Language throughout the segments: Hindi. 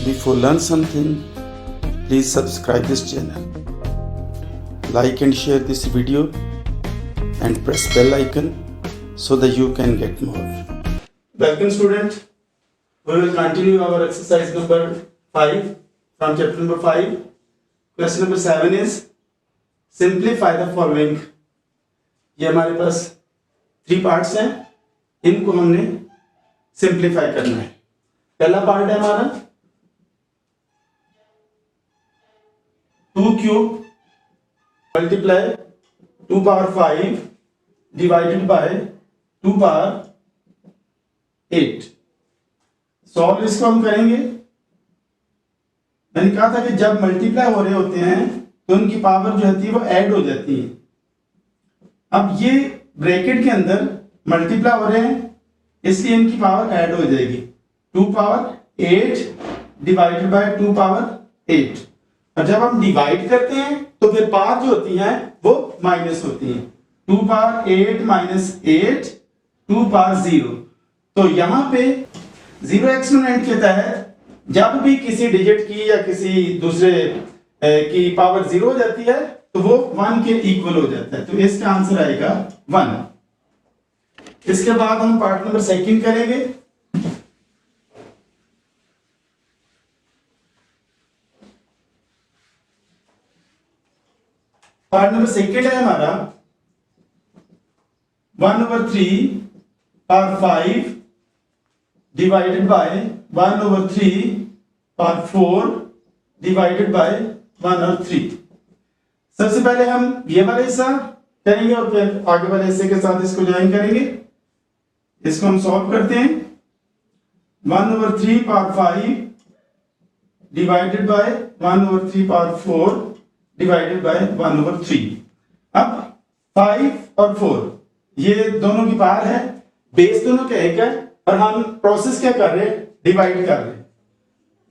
Before learn something, please subscribe this channel. Like and share this video and press bell icon so that you can get more. Welcome student. We will continue our exercise number 5 from chapter number 5. Question number 7 is simplify the following. ये हमारे पास 3 पार्ट्स हैं, इनको हमने सिंप्लीफाई करना है. पहला पार्ट है हमारा 2 cube multiply 2 power 5 divided by 2 power 8. Solve इसको हम करेंगे. मैंने कहा था कि जब मल्टीप्लाई हो रहे होते हैं तो उनकी पावर जो होती है वो ऐड हो जाती है. अब ये ब्रैकेट के अंदर मल्टीप्लाई हो रहे हैं इसलिए इनकी पावर ऐड हो जाएगी. 2 पावर 8 डिवाइडेड बाय 2 पावर 8. और जब हम डिवाइड करते हैं तो फिर पावर जो होती है वो माइनस होती है. 2 पावर 8 माइनस 8 2 पावर 0. तो यहां पे जीरो एक्सपोनेंट के तहत जब भी किसी डिजिट की या किसी दूसरे की पावर 0 हो जाती है तो वो 1 के इक्वल हो जाता है. तो इसका आंसर आएगा 1. इसके बाद हम पार्ट नंबर 2 करेंगे. पार्ट नंबर 2 है हमारा 1/3 power 5 divided bye 1/3 power 4 divided by 1/3. सबसे पहले हम ये वाला हिस्सा करेंगे और फिर आगे वाले हिस्से के साथ इसको ज्वाइन करेंगे. इसको हम सॉल्व करते हैं. 1/3 power 5 divided bye 1/3 power 4 divided by 1/3. अब 5 और 4 ये दोनों की पावर है, बेस दोनों का एक है और हम प्रोसेस क्या कर रहे हैं, डिवाइड कर रहे हैं.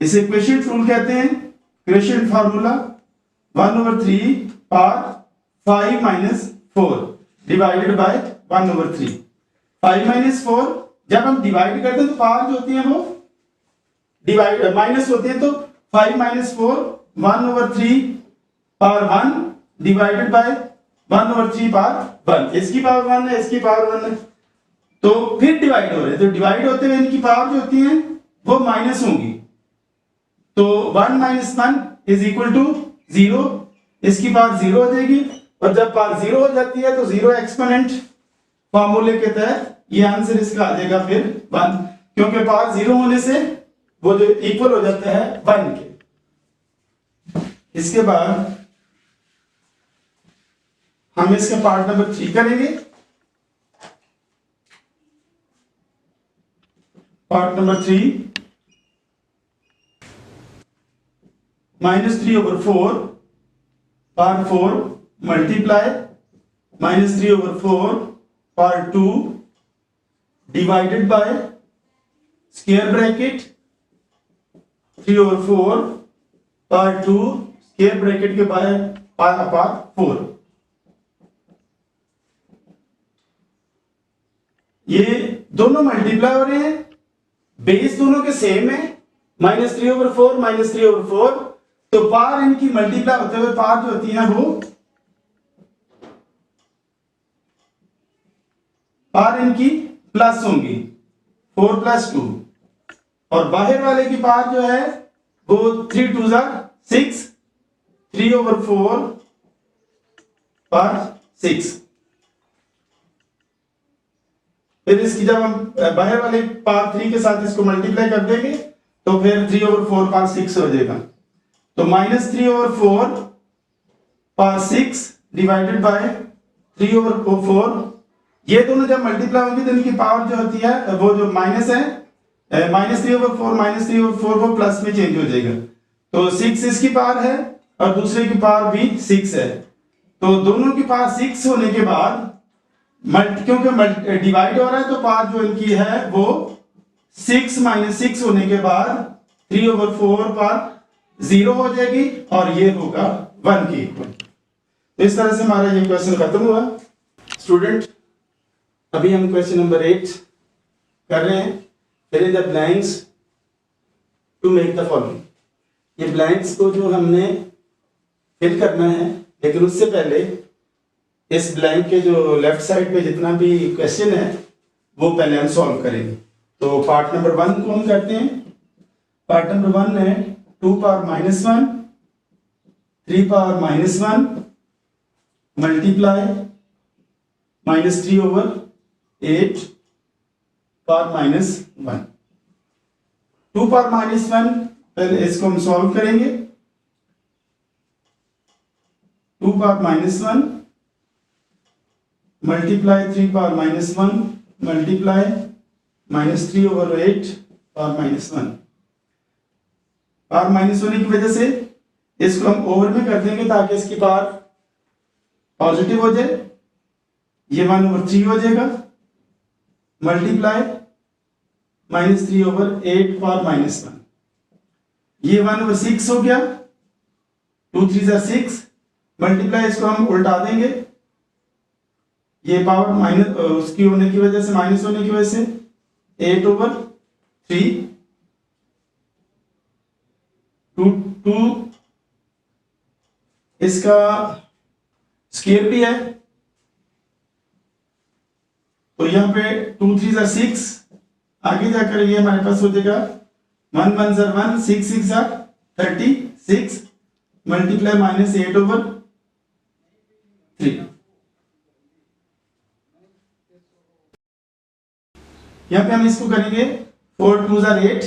इसे क्वोशिएंट रूल कहते हैं. Quotient formula 1/3 power 5 minus 4 divided by 1/3. 5 minus 4 जब हम डिवाइड करते हैं तो पावर जो होती है वो डिवाइड माइनस होती है. तो 5 minus 4 1/3 power 1 divided by 1/3 power 1. इसकी पावर 1 है, इसकी पावर 1 है, तो फिर डिवाइड हो रहे हैं. तो डिवाइड होते हुए इनकी पावर जो होती है वो माइनस होंगी. तो 1 माइनस 1 इज इक्वल टू 0. इसकी पावर 0 हो जाएगी और जब पावर 0 हो जाती है तो जीरो एक्सपोनेंट फॉर्मूले के तहत ये आंसर इसका आ जाएगा फिर 1, क्योंकि पावर 0 होने से वो जो इक्वल हो जाता है 1 के. इसके बाद हम इसका पार्ट नंबर 3 करेंगे. Part number 3 -3/4 power 4 multiply -3/4 power 2 divided by square bracket 3/4 power 2 square bracket के पावर 4. ये दोनों मल्टीप्लाई हो रहे हैं, बेस दोनों के सेम है. -3/4 -3/4. तो पावर इनकी मल्टीप्लाई होते हुए पावर जो होती है वो पावर इनकी प्लस होंगी 4 + 2. और बाहर वाले की पावर जो है वो 3 2 6 3/4 पावर 6. फिर इसकी जब हम बाहर वाले पावर 3 के साथ इसको मल्टीप्लाई कर देंगे तो फिर 3/4 पावर 6 हो जाएगा. तो -3/4 पावर 6 डिवाइडेड बाय 3/4. ये दोनों जब मल्टीप्लाई होंगे तो इनकी पावर जो होती है वो जो माइनस है -3/4 वो प्लस में चेंज हो जाएगा. तो 6 इसकी पावर है और दूसरे की पावर भी 6 है. तो दोनों की पावर 6 होने के बाद क्योंकि डिवाइड हो रहा है तो पावर जो इनकी है वो 6 - 6 होने के बाद 3/4 पावर 0 हो जाएगी और ये होगा 1 के इक्वल. तो इस तरह से हमारा ये क्वेश्चन खत्म हुआ. स्टूडेंट अभी हम क्वेश्चन नंबर 8 कर रहे हैं. फिर in the blanks to make the following. ये ब्लैंक्स को जो हमने फिल करना है, लेकिन उससे पहले इस ब्लैंक के जो लेफ्ट साइड पे जितना भी क्वेश्चन है वो पहले हम सॉल्व करेंगे। तो पार्ट नंबर 1 को हम करते हैं। पार्ट नंबर 1 है 2 power minus 1 3 power minus 1 multiply -3 over 8 power minus 1। 2 power minus 1 पहले इसको हम सॉल्व करेंगे। 2 power minus 1 multiply 3 power minus 1 multiply -3 over 8 power minus 1। Power minus होने की वजह से इसको हम ओवर में कर देंगे ताकि इसकी पावर पॉजिटिव हो जाए। ये 1 ओवर 3 हो जाएगा मल्टीप्लाई -3 ओवर 8 पावर माइनस 1। ये 1 ओवर 6 हो गया, 2 3 जा 6 मल्टीप्लाई, इसको हम उल्टा देंगे। ये पावर माइनस उसकी होने की वजह से, माइनस होने की वजह से 8 ओवर 3 2 इसका स्क्वायर भी है, तो यहाँ पे 2 3 जा 6, आगे जाकर ये हमारे पास हो जाएगा 1 1 जा 1 6 6 जा 36 मल्टीप्लाई -8 ओवर 3। यहाँ पे हम इसको करेंगे 4 2 जा 8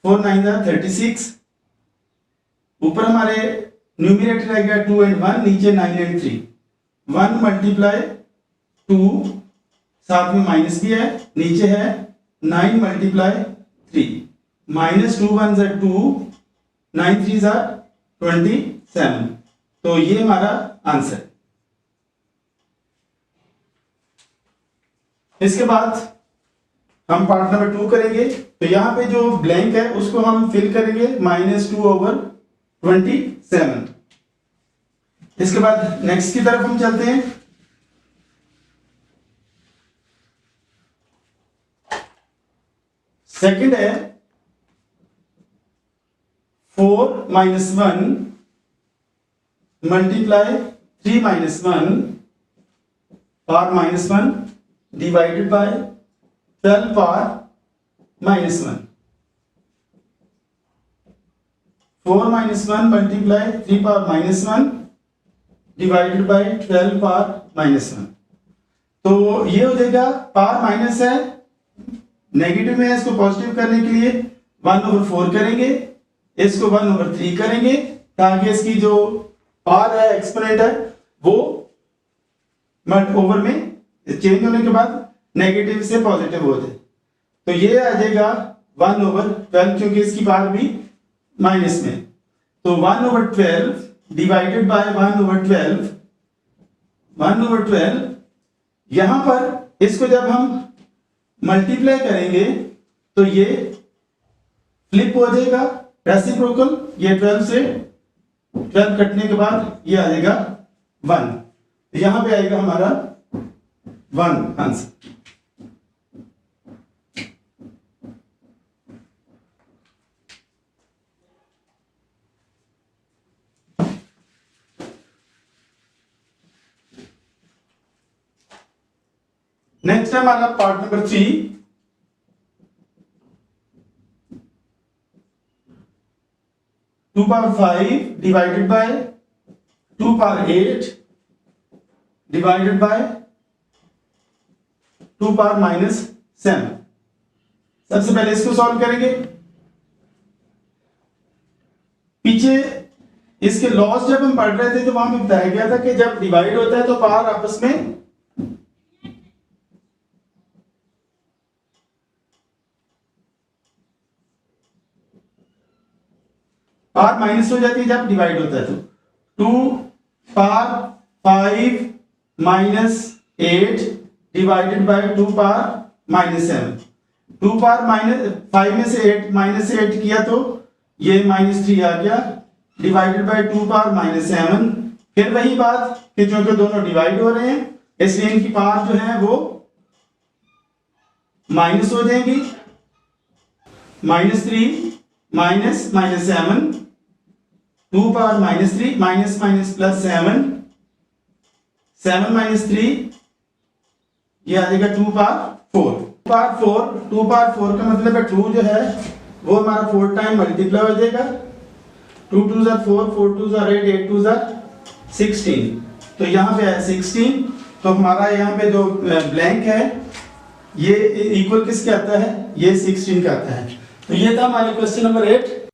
4 9 जा 36। ऊपर हमारे न्यूमरेटर रहेगा 2 एंड 1, नीचे 9 एंड 3। 1 मल्टीप्लाई 2, साथ में माइनस भी है, नीचे है 9 मल्टीप्लाई 3 -2 1 जा 2 9 3 जा 27। तो ये हमारा आंसर। इसके बाद हम पार्ट नंबर 2 करेंगे। तो यहां पे जो ब्लैंक है उसको हम फिल करेंगे -2 ओवर 27। इसके बाद नेक्स्ट की तरफ हम चलते हैं। सेकंड है 4 -1 multiply 3 -1 power -1 divided by 12 power -1। 4 -1 multiply 3 power -1 divided by 12 power -1। तो ये हो जाएगा, पावर माइनस है, नेगेटिव में है, इसको पॉजिटिव करने के लिए 1 ओवर 4 करेंगे, इसको 1 ओवर 3 करेंगे ताकि इसकी जो पावर है, एक्सपोनेंट है, वो ओवर में चेंज होने के बाद नेगेटिव से पॉजिटिव हो जाए। तो ये आ जाएगा 1 ओवर 12, क्योंकि इसकी पावर भी माइनस में। तो 1 over 12 divided by 1 over 12, 1 over 12। यहां पर इसको जब हम मल्टीप्लाई करेंगे तो ये फ्लिप हो जाएगा, रेसिप्रोकल। ये 12 से 12 कटने के बाद ये आ जाएगा 1। यहां पे आएगा हमारा 1 आंसर। नेक्स्ट है हमारा part number 3। Two power 5 divided by 2 power 8 divided by 2 power -7। सबसे पहले इसको सॉल्व करेंगे। पीछे इसके लॉस जब हम पढ़ रहे थे तो वहां पे बताया गया था कि जब डिवाइड होता है तो पावर आपस में पावर माइनस हो जाती है जब डिवाइड होता है। तो 2 power 5 -8 divided by 2 power -7। 2 power -5 में से 8 -8 किया तो ये -3 आ गया, डिवाइडेड बाय 2 पावर -7। फिर वही बात कि चूंकि दोनों डिवाइड हो रहे हैं इसलिए इनकी पावर जो है वो माइनस हो जाएंगी। -3 minus minus 7, 2 power minus 3, minus minus plus 7, 7 minus 3, ये आ जाएगा 2 पावर 4। 2 पावर 4 का मतलब है 2 जो है वो हमारा 4 टाइम मल्टीप्लाई हो जाएगा। 2 2 ज़ा 4, 4 2 ज़ा 8, 8 2 ज़ा 16। तो यहाँ पे है 16, तो हमारा यहाँ पे जो ब्लैंक है ये इक्वल किसके आता है, ये 16 का आता है। तो ये था हमारे क्वेश्चन नंबर 8।